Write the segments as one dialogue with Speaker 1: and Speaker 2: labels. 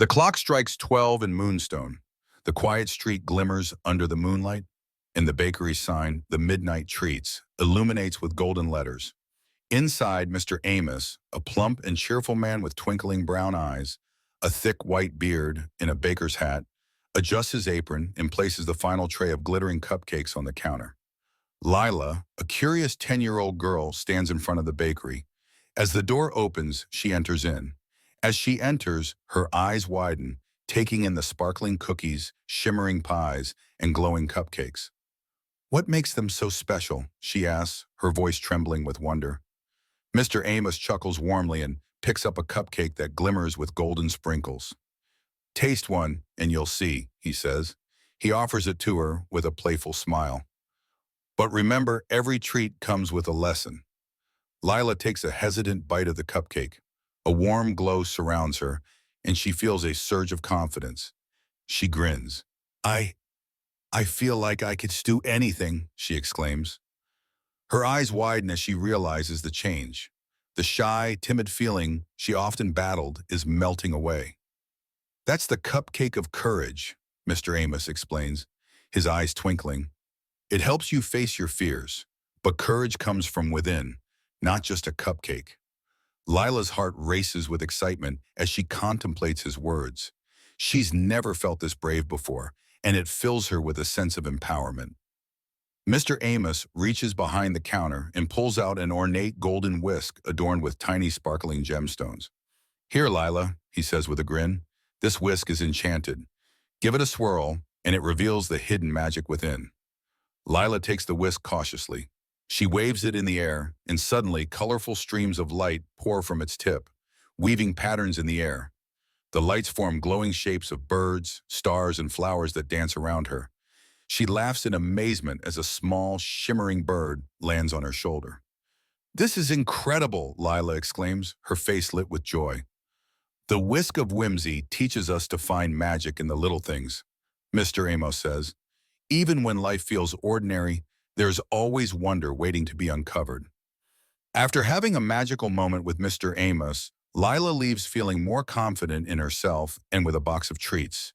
Speaker 1: The clock strikes 12 in Moonstone. The quiet street glimmers under the moonlight, and the bakery sign, "The Midnight Treats," illuminates with golden letters. Inside, Mr. Amos, a plump and cheerful man with twinkling brown eyes, a thick white beard, and a baker's hat, adjusts his apron and places the final tray of glittering cupcakes on the counter. Lila, a curious 10-year-old girl, stands in front of the bakery. As the door opens, she enters in. As she enters, her eyes widen, taking in the sparkling cookies, shimmering pies, and glowing cupcakes. "What makes them so special?" she asks, her voice trembling with wonder. Mr. Amos chuckles warmly and picks up a cupcake that glimmers with golden sprinkles. "Taste one, and you'll see," he says. He offers it to her with a playful smile. "But remember, every treat comes with a lesson." Lila takes a hesitant bite of the cupcake. A warm glow surrounds her, and she feels a surge of confidence. She grins. I feel like I could do anything," she exclaims. Her eyes widen as she realizes the change. The shy, timid feeling she often battled is melting away. "That's the cupcake of courage," Mr. Amos explains, his eyes twinkling. "It helps you face your fears, but courage comes from within, not just a cupcake." Lila's heart races with excitement as she contemplates his words. She's never felt this brave before, and it fills her with a sense of empowerment. Mr. Amos reaches behind the counter and pulls out an ornate golden whisk adorned with tiny sparkling gemstones. "Here, Lila," he says with a grin. "This whisk is enchanted. Give it a swirl, and it reveals the hidden magic within." Lila takes the whisk cautiously. She waves it in the air, and suddenly colorful streams of light pour from its tip, weaving patterns in the air. The lights form glowing shapes of birds, stars, and flowers that dance around her. She laughs in amazement as a small, shimmering bird lands on her shoulder. "This is incredible," Lila exclaims, her face lit with joy. "The whisk of whimsy teaches us to find magic in the little things," Mr. Amos says. "Even when life feels ordinary, there's always wonder waiting to be uncovered." After having a magical moment with Mr. Amos, Lila leaves feeling more confident in herself and with a box of treats.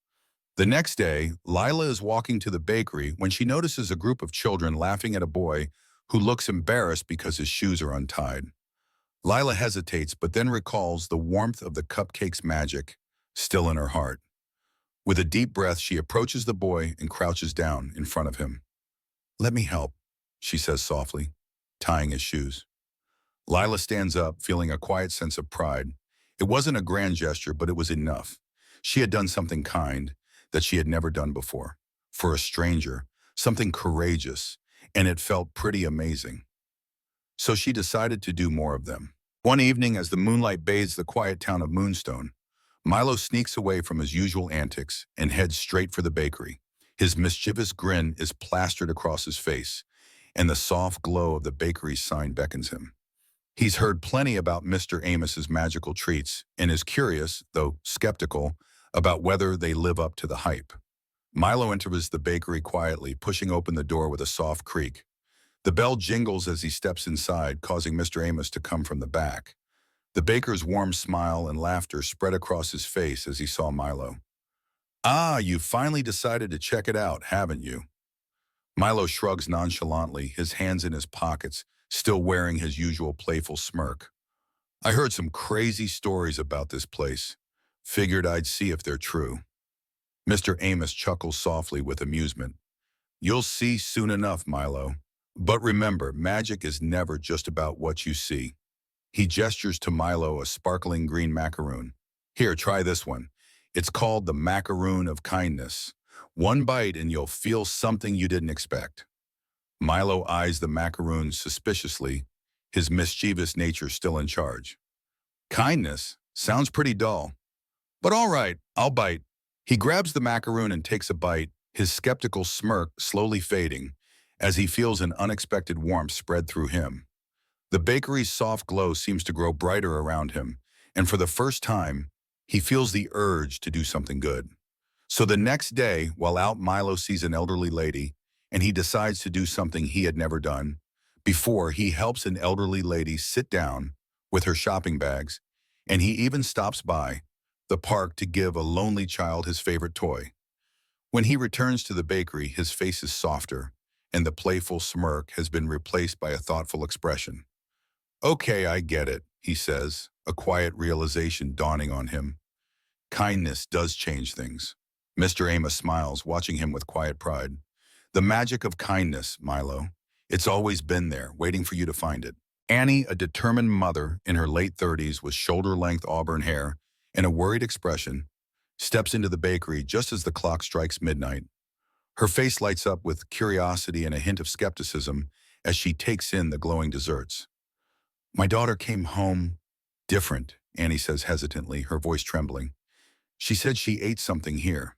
Speaker 1: The next day, Lila is walking to the bakery when she notices a group of children laughing at a boy who looks embarrassed because his shoes are untied. Lila hesitates but then recalls the warmth of the cupcake's magic still in her heart. With a deep breath, she approaches the boy and crouches down in front of him. "Let me help," she says softly, tying his shoes. Lila stands up, feeling a quiet sense of pride. It wasn't a grand gesture, but it was enough. She had done something kind that she had never done before. For a stranger, something courageous, and it felt pretty amazing. So she decided to do more of them. One evening, as the moonlight bathes the quiet town of Moonstone, Milo sneaks away from his usual antics and heads straight for the bakery. His mischievous grin is plastered across his face, and the soft glow of the bakery's sign beckons him. He's heard plenty about Mr. Amos's magical treats and is curious, though skeptical, about whether they live up to the hype. Milo enters the bakery quietly, pushing open the door with a soft creak. The bell jingles as he steps inside, causing Mr. Amos to come from the back. The baker's warm smile and laughter spread across his face as he saw Milo. "Ah, you finally decided to check it out, haven't you?" Milo shrugs nonchalantly, his hands in his pockets, still wearing his usual playful smirk. "I heard some crazy stories about this place. Figured I'd see if they're true." Mr. Amos chuckles softly with amusement. "You'll see soon enough, Milo. But remember, magic is never just about what you see." He gestures to Milo a sparkling green macaroon. "Here, try this one. It's called the macaroon of kindness. One bite and you'll feel something you didn't expect." Milo eyes the macaroon suspiciously, his mischievous nature still in charge. "Kindness? Sounds pretty dull. But all right, I'll bite." He grabs the macaroon and takes a bite, his skeptical smirk slowly fading as he feels an unexpected warmth spread through him. The bakery's soft glow seems to grow brighter around him, and for the first time, he feels the urge to do something good. So the next day, while out, Milo sees an elderly lady, and he decides to do something he had never done. Before, he helps an elderly lady sit down with her shopping bags, and he even stops by, the park to give a lonely child his favorite toy. When he returns to the bakery, his face is softer, and the playful smirk has been replaced by a thoughtful expression. Okay, I get it, he says, a quiet realization dawning on him. Kindness does change things. Mr. Amos smiles, watching him with quiet pride. The magic of kindness, Milo. It's always been there, waiting for you to find it. Annie, a determined mother in her late 30s with shoulder-length auburn hair and a worried expression, steps into the bakery just as the clock strikes midnight. Her face lights up with curiosity and a hint of skepticism as she takes in the glowing desserts. My daughter came home different, Annie says hesitantly, her voice trembling. She said she ate something here.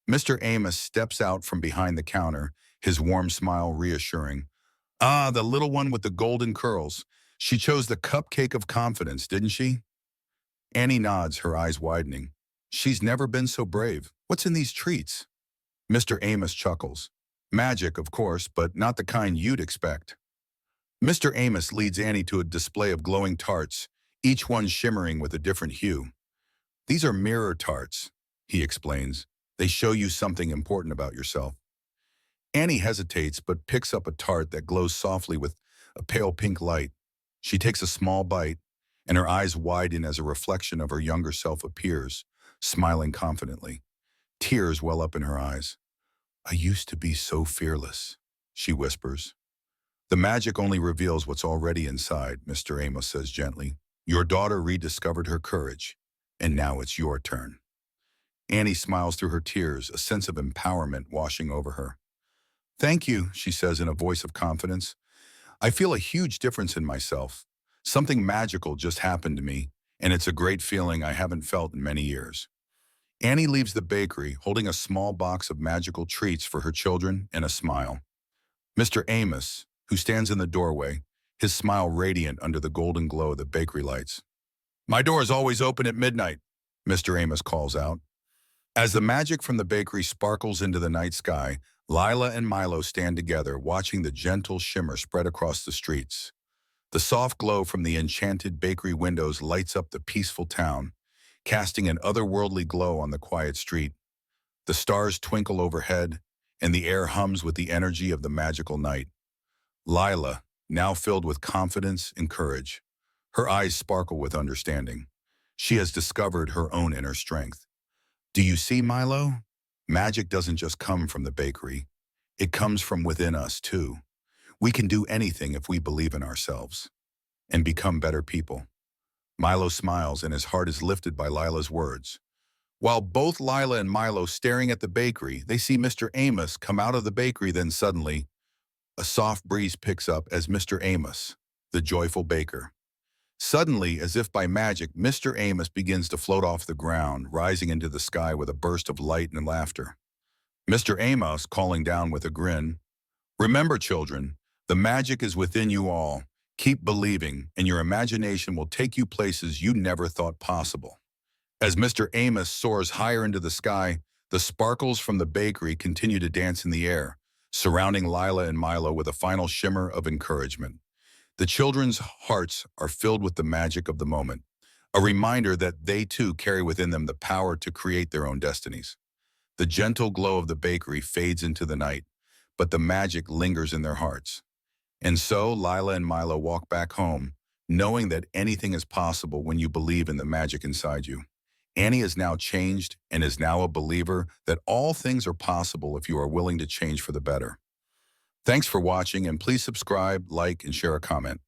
Speaker 1: Mr. Amos steps out from behind the counter, his warm smile reassuring. Ah, the little one with the golden curls. She chose the cupcake of confidence, didn't she? Annie nods, her eyes widening. She's never been so brave. What's in these treats? Mr. Amos chuckles. Magic, of course, but not the kind you'd expect. Mr. Amos leads Annie to a display of glowing tarts, each one shimmering with a different hue. These are mirror tarts, he explains. They show you something important about yourself. Annie hesitates but picks up a tart that glows softly with a pale pink light. She takes a small bite, and her eyes widen as a reflection of her younger self appears, smiling confidently. Tears well up in her eyes. I used to be so fearless, she whispers. The magic only reveals what's already inside, Mr. Amos says gently. Your daughter rediscovered her courage, and now it's your turn. Annie smiles through her tears, a sense of empowerment washing over her. Thank you, she says in a voice of confidence. I feel a huge difference in myself. Something magical just happened to me, and it's a great feeling I haven't felt in many years. Annie leaves the bakery, holding a small box of magical treats for her children and a smile. Mr. Amos, who stands in the doorway, his smile radiant under the golden glow of the bakery lights. My door is always open at midnight, Mr. Amos calls out. As the magic from the bakery sparkles into the night sky, Lila and Milo stand together, watching the gentle shimmer spread across the streets. The soft glow from the enchanted bakery windows lights up the peaceful town, casting an otherworldly glow on the quiet street. The stars twinkle overhead, and the air hums with the energy of the magical night. Lila, now filled with confidence and courage. Her eyes sparkle with understanding. She has discovered her own inner strength. Do you see, Milo? Magic doesn't just come from the bakery. It comes from within us, too. We can do anything if we believe in ourselves and become better people. Milo smiles and his heart is lifted by Lila's words. While both Lila and Milo staring at the bakery, they see Mr. Amos come out of the bakery. Then suddenly, a soft breeze picks up as Mr. Amos, the joyful baker. Suddenly, as if by magic, Mr. Amos begins to float off the ground, rising into the sky with a burst of light and laughter. Mr. Amos, calling down with a grin, remember, children, the magic is within you all. Keep believing, and your imagination will take you places you never thought possible. As Mr. Amos soars higher into the sky, the sparkles from the bakery continue to dance in the air, surrounding Lila and Milo with a final shimmer of encouragement. The children's hearts are filled with the magic of the moment, a reminder that they too carry within them the power to create their own destinies. The gentle glow of the bakery fades into the night, but the magic lingers in their hearts. And so Lila and Milo walk back home, knowing that anything is possible when you believe in the magic inside you. Annie is now changed and is now a believer that all things are possible if you are willing to change for the better. Thanks for watching, and please subscribe, like, and share a comment.